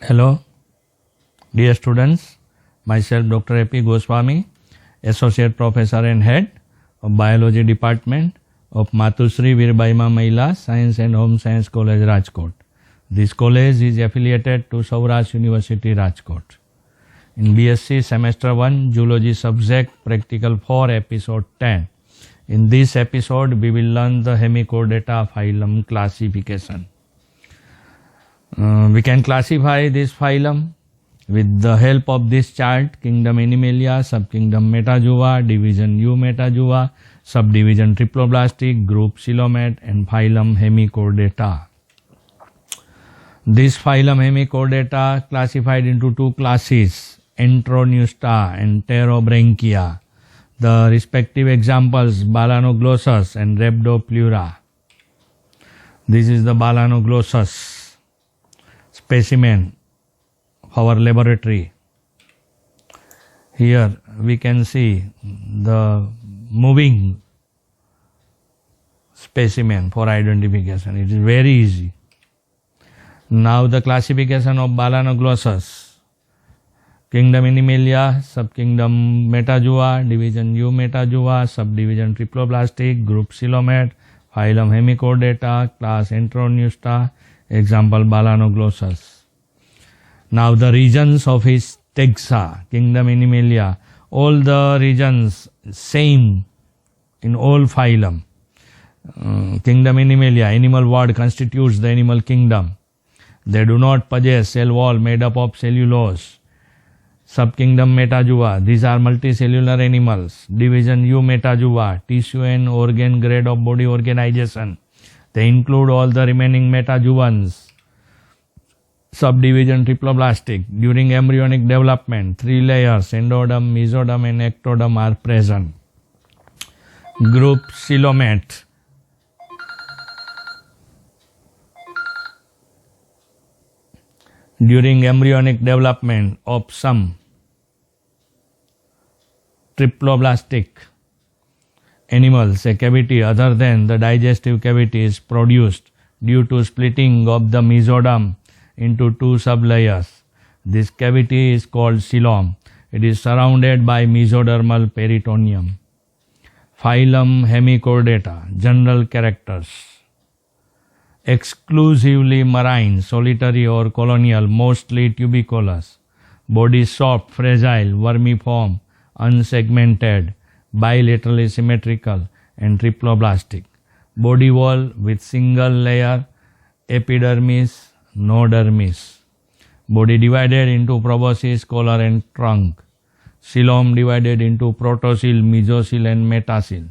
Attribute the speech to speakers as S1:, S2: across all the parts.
S1: Hello, dear students. Myself, Dr. A.P. Goswami, Associate Professor and Head of Biology Department of Matusri Virbaima Mahila Science and Home Science College, Rajkot. This college is affiliated to Saurashtra University, Rajkot. In BSc Semester 1 Zoology subject Practical 4 Episode 10. In this episode, we will learn the Hemichordata phylum classification. We can classify this phylum with the help of this chart: Kingdom Animalia, Subkingdom Metazoa, Division Eumetazoa, Subdivision Triploblastic, Group Coelomate, and Phylum Hemichordata. This phylum Hemichordata classified into two classes, Entroneusta and Pterobranchia. The respective examples, Balanoglossus and Rhabdopleura. This is the Balanoglossus specimen of our laboratory. Here we can see the moving specimen for identification. It is very easy. Now the classification of Balanoglossus: Kingdom Animalia, Subkingdom Metazoa, Division Eumetazoa, Subdivision Triploblastic, Group Coelomate, Phylum Hemichordata, Class Entroneusta, example Balanoglossus. Now the regions of his taxa, Kingdom Animalia, all the regions same in all phylum. Kingdom Animalia, animal world constitutes the animal kingdom. They do not possess cell wall made up of cellulose. Subkingdom Metazoa, these are multicellular animals. Division Eumetazoa, tissue and organ grade of body organization. They include all the remaining metazoans. Subdivision Triploblastic, during embryonic development, 3 layers, endoderm, mesoderm and ectoderm are present. Group Coelomate, during embryonic development of some triploblastic animals, a cavity other than the digestive cavity is produced due to splitting of the mesoderm into 2 sublayers. This cavity is called coelom. It is surrounded by mesodermal peritoneum. Phylum Hemichordata, general characters: exclusively marine, solitary or colonial, mostly tuberculous. Body soft, fragile, vermiform, unsegmented, bilaterally symmetrical and triploblastic. Body wall with single layer, epidermis, no dermis. Body divided into proboscis, collar and trunk. Coelom divided into protocele, mesocele and metacele.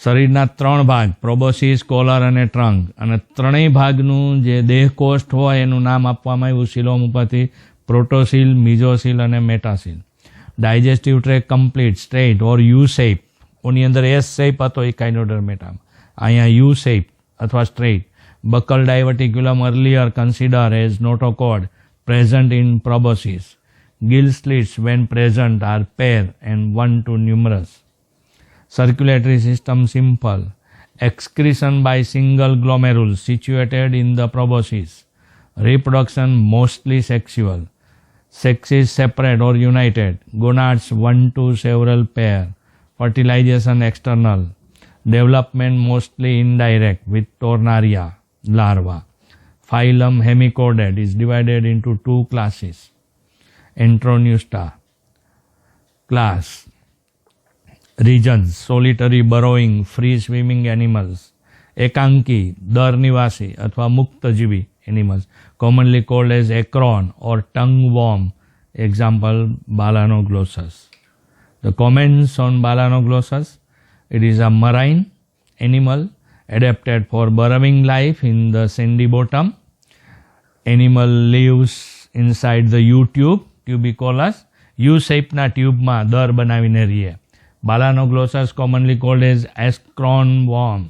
S1: શરીરના 3 ભાગ, પ્રોબોસિસ, collar અને ટ્રંક, અને ત્રણેય ભાગનું જે દેહકોષ્ઠ હોય એનું નામ આપવામાં આવ્યું સિલોમ ઉપરથી: પ્રોટોસીલ, મિઝોસીલ અને metacoel. Digestive tract complete, straight or U shape. ઓની અંદર એસ શેપ હતો ઇકાઇનોડર્મેટામાં, અહીંયા યુ શેપ અથવા straight. Buccal diverticulum earlier considered as notochord present in proboscis. Gill slits when present are pair and 1 to numerous. Circulatory system simple. Excretion by single glomerule situated in the proboscis. Reproduction mostly sexual. Sex is separate or united. Gonads 1 to several pair. Fertilization external. Development mostly indirect with Tornaria larva. Phylum Hemichordate is divided into 2 classes. Entroneusta. Class. Regions: solitary, burrowing, free swimming animals. એકાંકી, દર નિવાસી અથવા મુક્તજીવી animals, commonly called as acron or tongue worm. Example Balanoglossus. The comments on Balanoglossus: it is a marine animal adapted for burrowing life in the sandy bottom. Animal lives inside the U-tube, tuberculous. U-shape ના ટ્યુબમાં દર બનાવીને રહીએ. Balanoglossus, commonly called as acron worm.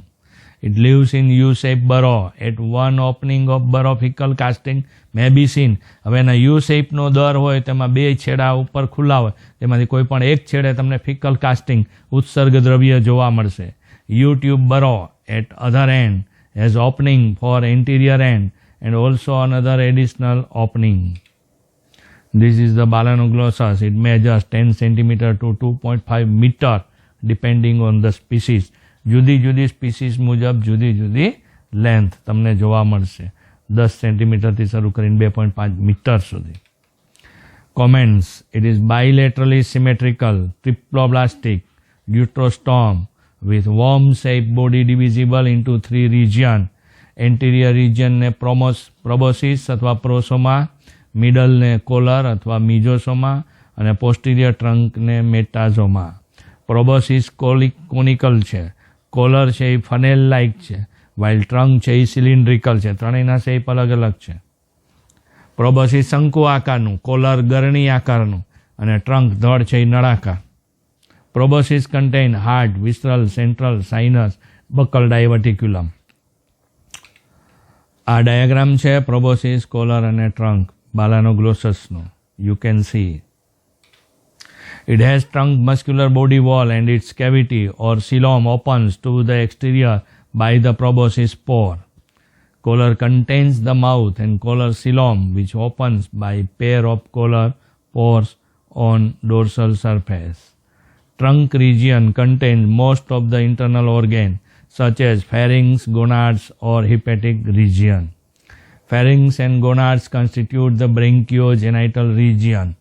S1: It lives in U-shaped burrow. At one opening of burrow, fecal casting may be seen. હવે એના U-shape નો દર હોય તેમાં 2 છેડા ઉપર ખુલ્લા હોય, તેમાંથી કોઈ પણ એક છેડે તમને fecal casting ઉત્સર્ગ દ્રવ્ય જોવા મળશે. U-tube burrow at other end has opening for anterior end and also another additional opening. This is the Balanoglossus. It measures 10 centimeter to 2.5 meter depending on the species. જુદી જુદી સ્પીસીસ મુજબ જુદી જુદી length તમને જોવા મળશે. 10 સેન્ટીમીટરથી શરૂ કરીને 2.5 મીટર સુધી. Comments. It is bilaterally symmetrical, triploblastic, deuterostome with worm-shaped body divisible into 3 regions. Anterior region ને proboscis અથવા prosoma, middle ને collar અથવા mesozoa અને posterior trunk ને metazoa. Proboscis conical છે, collar છે એ funnel like છે, while trunk છે એ cylindrical છે. ત્રણેયના શેપ અલગ અલગ છે. પ્રોબોસિસ શંકુ આકારનું, કોલર ગરણી આકારનું અને ટ્રંક ધડ છે એ નળાકાર. Proboscis contain heart, visceral, central, sinus, buccal, diverticulum. આ ડાયાગ્રામ છે પ્રોબોસિસ, કોલર અને ટ્રંક બાલાનોગ્લોસસનું. You can see it has trunk muscular body wall and its cavity or coelom opens to the exterior by the proboscis pore. Collar contains the mouth and collar coelom which opens by pair of collar pores on dorsal surface. Trunk region contains most of the internal organ such as pharynx, gonads or hepatic region. Pharynx and gonads constitute the branchiogenital region.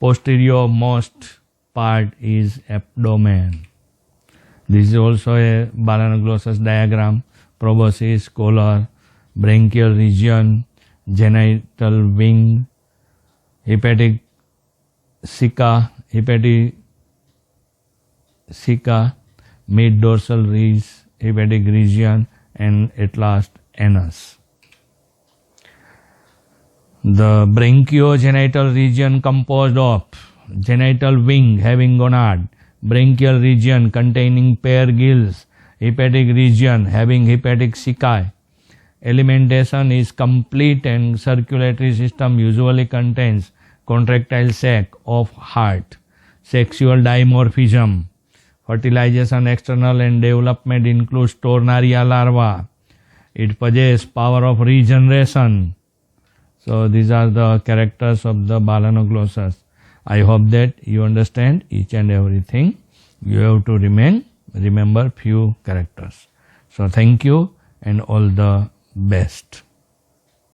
S1: Posterior most part is abdomen. This is also a Balanoglossus diagram. Proboscis, collar, branchial region, genital wing, hepatic ceca, mid dorsal ridge, hepatic region, and at last anus. The branchiogenital region composed of genital wing having gonad, branchial region containing pair gills, hepatic region having hepatic cecae. Alimentation is complete and circulatory system usually contains contractile sac of heart. Sexual dimorphism. Fertilization external and development includes Tornaria larva. It possesses power of regeneration. So these are the characters of the Balanoglossus. I hope that you understand each and everything. You have to remember few characters. So thank you and all the best.